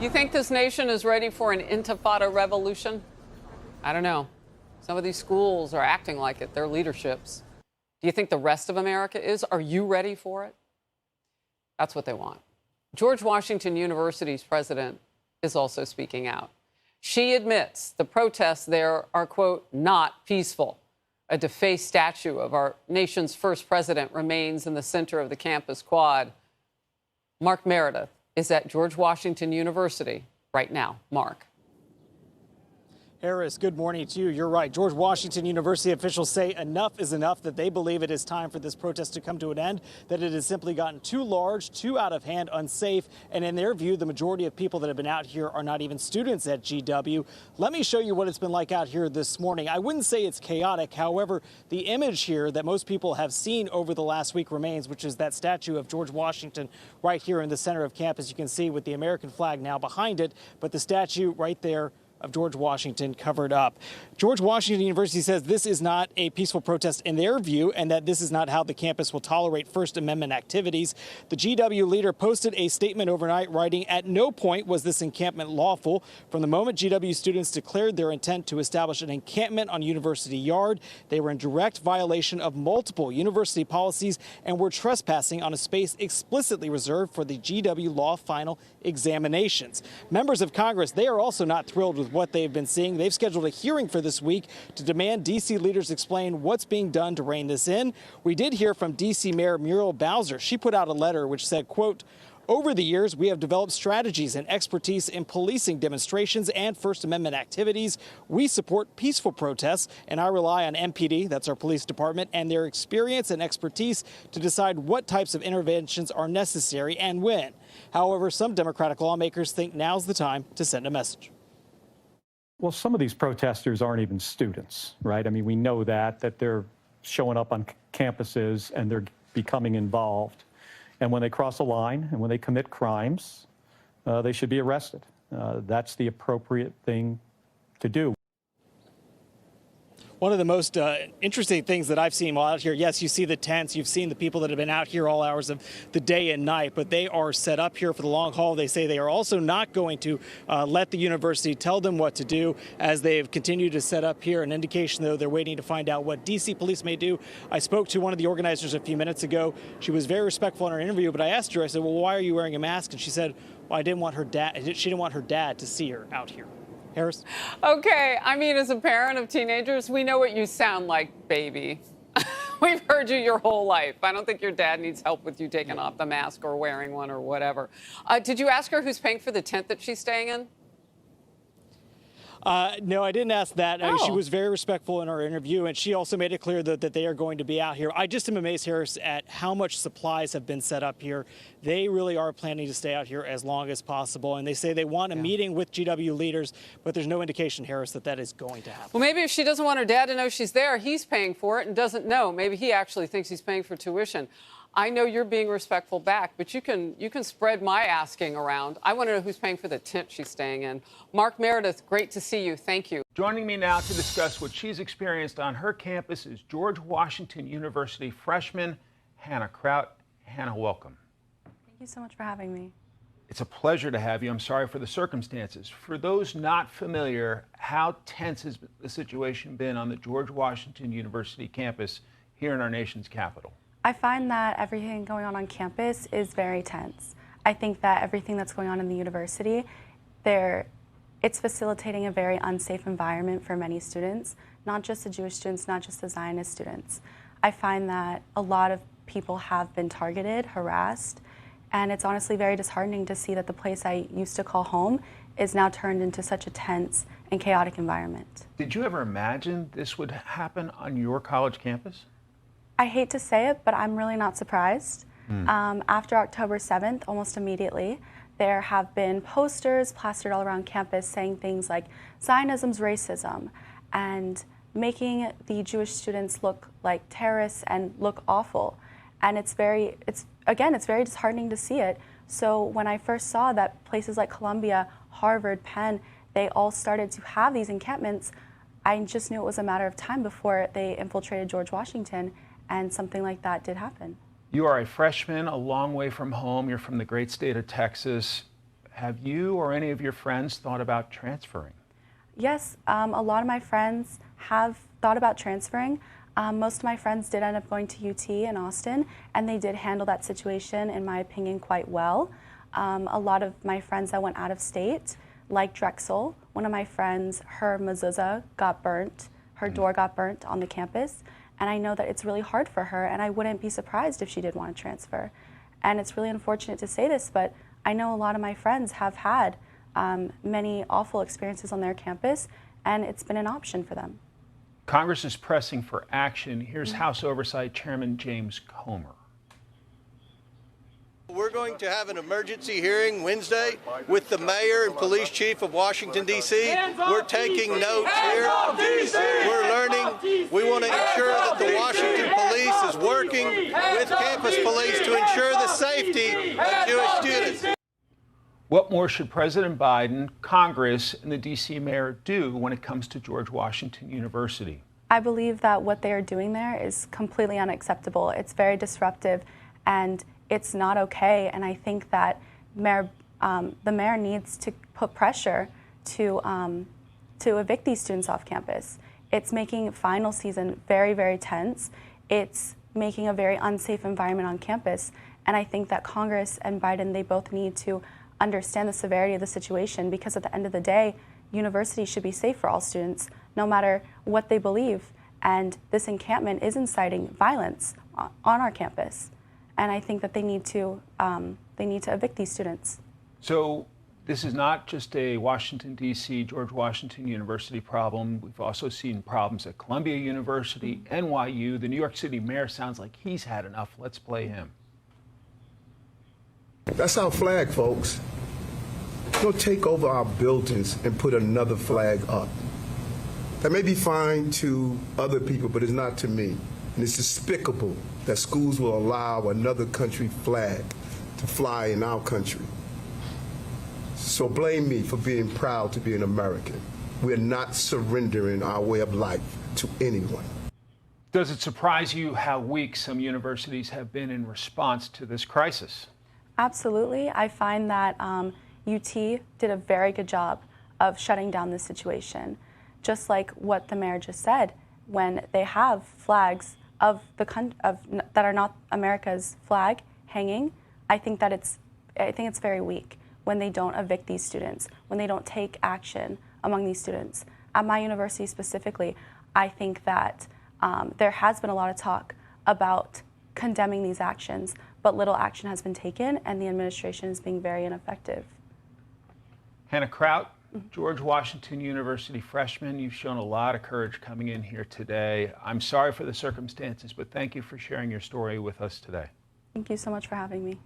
You think this nation is ready for an intifada revolution? I don't know. Some of these schools are acting like it, their leaderships. Do you think the rest of America is? Are you ready for it? That's what they want. George Washington University's president is also speaking out. She admits the protests there are, quote, not peaceful. A defaced statue of our nation's first president remains in the center of the campus quad. Mark Meredith is at George Washington University right now. Mark. Harris, good morning to you. You're right. George Washington University officials say enough is enough, that they believe it is time for this protest to come to an end, that it has simply gotten too large, too out of hand, unsafe. And in their view, the majority of people that have been out here are not even students at GW. Let me show you what it's been like out here this morning. I wouldn't say it's chaotic. However, the image here that most people have seen over the last week remains, which is that statue of George Washington right here in the center of campus. You can see with the American flag now behind it, but the statue right there of George Washington covered up. George Washington University says this is not a peaceful protest in their view, and that this is not how the campus will tolerate First Amendment activities. The GW leader posted a statement overnight writing, "At no point was this encampment lawful. From the moment GW students declared their intent to establish an encampment on University Yard, they were in direct violation of multiple university policies and were trespassing on a space explicitly reserved for the GW law final examinations." Members of Congress, they are also not thrilled with what they've been seeing. They've scheduled a hearing for this week to demand D.C. leaders explain what's being done to rein this in. We did hear from D.C. Mayor Muriel Bowser. She put out a letter which said, quote, "Over the years, we have developed strategies and expertise in policing demonstrations and First Amendment activities. We support peaceful protests, and I rely on MPD, that's our police department, and their experience and expertise to decide what types of interventions are necessary and when." However, some Democratic lawmakers think now's the time to send a message. Well, some of these protesters aren't even students, right? I mean, we know that they're showing up on campuses and they're becoming involved. And when they cross a line and when they commit crimes, they should be arrested. That's the appropriate thing to do. One of the most interesting things that I've seen while out here, yes, you see the tents, you've seen the people that have been out here all hours of the day and night, but they are set up here for the long haul. They say they are also not going to let the university tell them what to do as they've continued to set up here. An indication, though, they're waiting to find out what D.C. police may do. I spoke to one of the organizers a few minutes ago. She was very respectful in her interview, but I asked her, I said, well, why are you wearing a mask? And she said, well, she didn't want her dad to see her out here. Harris? Okay, I mean, as a parent of teenagers, we know what you sound like, baby. We've heard you your whole life. I don't think your dad needs help with you taking off the mask or wearing one or whatever. Did you ask her who's paying for the tent that she's staying in? No, I didn't ask that. Oh. She was very respectful in her interview, and she also made it clear that they are going to be out here. I just am amazed, Harris, at how much supplies have been set up here. They really are planning to stay out here as long as possible, and they say they want a meeting with GW leaders, but there's no indication, Harris, that is going to happen. Well, maybe if she doesn't want her dad to know she's there, he's paying for it and doesn't know. Maybe he actually thinks he's paying for tuition. I know you're being respectful back, but you can spread my asking around. I want to know who's paying for the tent she's staying in. Mark Meredith, great to see you. Thank you. Joining me now to discuss what she's experienced on her campus is George Washington University freshman Hannah Kraut. Hannah, welcome. Thank you so much for having me. It's a pleasure to have you. I'm sorry for the circumstances. For those not familiar, how tense has the situation been on the George Washington University campus here in our nation's capital? I find that everything going on campus is very tense. I think that everything that's going on in the university, it's facilitating a very unsafe environment for many students, not just the Jewish students, not just the Zionist students. I find that a lot of people have been targeted, harassed, and it's honestly very disheartening to see that the place I used to call home is now turned into such a tense and chaotic environment. Did you ever imagine this would happen on your college campus? I hate to say it, but I'm really not surprised. After October 7th, almost immediately, there have been posters plastered all around campus saying things like Zionism's racism and making the Jewish students look like terrorists and look awful. And it's very disheartening to see it. So when I first saw that places like Columbia, Harvard, Penn, they all started to have these encampments, I just knew it was a matter of time before they infiltrated George Washington, and something like that did happen. You are a freshman, a long way from home. You're from the great state of Texas. Have you or any of your friends thought about transferring? Yes, a lot of my friends have thought about transferring. Most of my friends did end up going to UT in Austin, and they did handle that situation, in my opinion, quite well. A lot of my friends that went out of state, like Drexel, one of my friends, her mezuzah got burnt, her door got burnt on the campus, and I know that it's really hard for her, and I wouldn't be surprised if she did want to transfer. And it's really unfortunate to say this, but I know a lot of my friends have had many awful experiences on their campus, and it's been an option for them. Congress is pressing for action. Here's House Oversight Chairman James Comer. We're going to have an emergency hearing Wednesday with the mayor and police chief of Washington, D.C. We're taking notes here. We're learning. We want to ensure that the Washington police is working with campus police to ensure the safety of Jewish students. What more should President Biden, Congress, and the D.C. mayor do when it comes to George Washington University? I believe that what they are doing there is completely unacceptable. It's very disruptive, and it's not okay. And I think that the mayor needs to put pressure to evict these students off campus. It's making final season very, very tense. It's making a very unsafe environment on campus. And I think that Congress and Biden, they both need to understand the severity of the situation, because at the end of the day, universities should be safe for all students, no matter what they believe. And this encampment is inciting violence on our campus. And I think that they need to evict these students. So this is not just a Washington, D.C., George Washington University problem. We've also seen problems at Columbia University, NYU. The New York City mayor sounds like he's had enough. Let's play him. That's our flag, folks. Don't take over our buildings and put another flag up. That may be fine to other people, but it's not to me. And it's despicable that schools will allow another country flag to fly in our country. So blame me for being proud to be an American. We're not surrendering our way of life to anyone. Does it surprise you how weak some universities have been in response to this crisis? Absolutely. I find that UT did a very good job of shutting down this situation. Just like what the mayor just said, when they have flags that are not America's flag hanging, I think it's very weak when they don't evict these students, when they don't take action among these students. At my university specifically, I think that there has been a lot of talk about condemning these actions, but little action has been taken, and the administration is being very ineffective. Hannah Kraut, George Washington University freshman, you've shown a lot of courage coming in here today. I'm sorry for the circumstances, but thank you for sharing your story with us today. Thank you so much for having me.